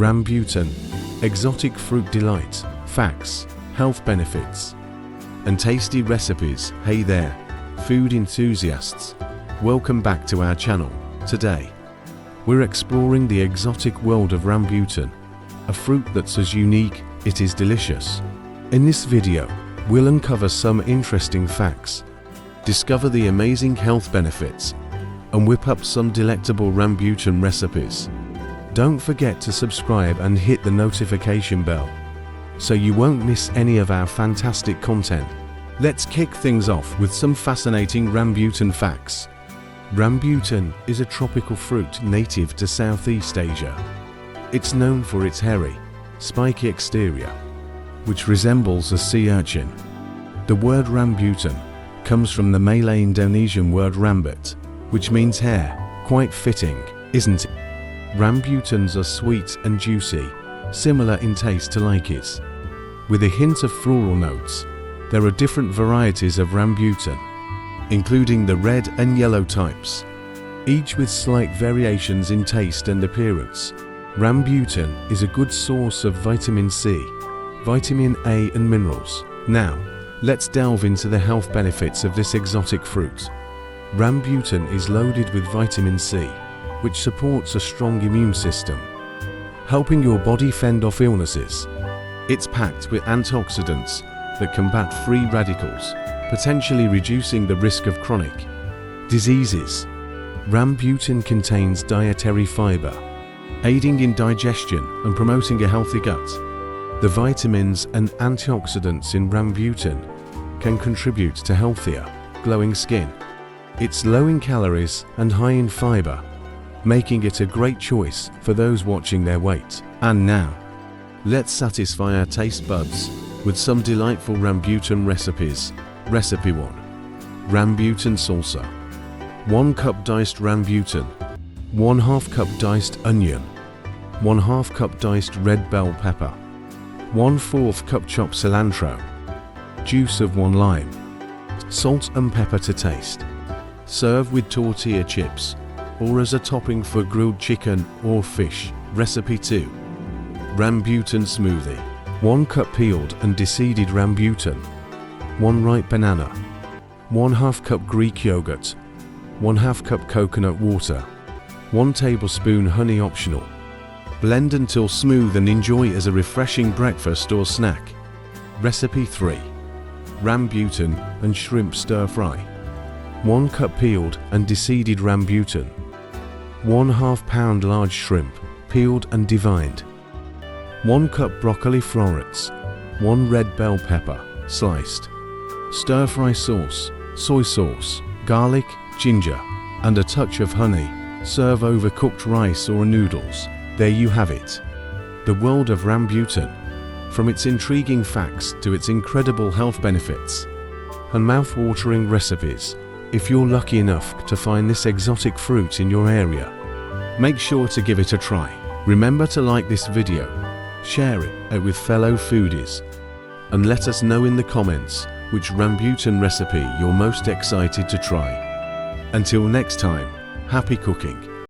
Rambutan, exotic fruit delight, facts, health benefits, and tasty recipes. Hey there, food enthusiasts. Welcome back to our channel. Today, we're exploring the exotic world of rambutan, a fruit that's as unique, it is delicious. In this video, we'll uncover some interesting facts, discover the amazing health benefits, and whip up some delectable rambutan recipes. Don't forget to subscribe and hit the notification bell, so you won't miss any of our fantastic content. Let's kick things off with some fascinating rambutan facts. Rambutan is a tropical fruit native to Southeast Asia. It's known for its hairy, spiky exterior, which resembles a sea urchin. The word rambutan comes from the Malay Indonesian word rambut, which means hair. Quite fitting, isn't it? Rambutans are sweet and juicy, similar in taste to lychees, with a hint of floral notes. There are different varieties of rambutan, including the red and yellow types, each with slight variations in taste and appearance. Rambutan is a good source of vitamin C, vitamin A and minerals. Now, let's delve into the health benefits of this exotic fruit. Rambutan is loaded with vitamin C, which supports a strong immune system, helping your body fend off illnesses. It's packed with antioxidants that combat free radicals, potentially reducing the risk of chronic diseases. Rambutan contains dietary fiber, aiding in digestion and promoting a healthy gut. The vitamins and antioxidants in rambutan can contribute to healthier, glowing skin. It's low in calories and high in fiber, making it a great choice for those watching their weight. And now, let's satisfy our taste buds with some delightful rambutan recipes. Recipe 1. Rambutan Salsa. 1 cup diced rambutan, 1/2 cup diced onion, 1/2 cup diced red bell pepper, 1/4 cup chopped cilantro, juice of 1 lime, salt and pepper to taste. Serve with tortilla chips or as a topping for grilled chicken or fish. Recipe 2. Rambutan Smoothie. 1 cup peeled and deseeded rambutan, 1 ripe banana, 1/2 cup Greek yogurt, 1/2 cup coconut water, 1 tablespoon honey optional. Blend until smooth and enjoy as a refreshing breakfast or snack. Recipe 3. Rambutan and shrimp stir fry. 1 cup peeled and deseeded rambutan, 1/2 pound large shrimp, peeled and deveined, 1 cup broccoli florets, 1 red bell pepper, sliced. Stir fry sauce, soy sauce, garlic, ginger, and a touch of honey. Serve over cooked rice or noodles. There you have it. The world of rambutan, from its intriguing facts to its incredible health benefits and mouth-watering recipes. If you're lucky enough to find this exotic fruit in your area, make sure to give it a try. Remember to like this video, share it with fellow foodies, and let us know in the comments which rambutan recipe you're most excited to try. Until next time, happy cooking!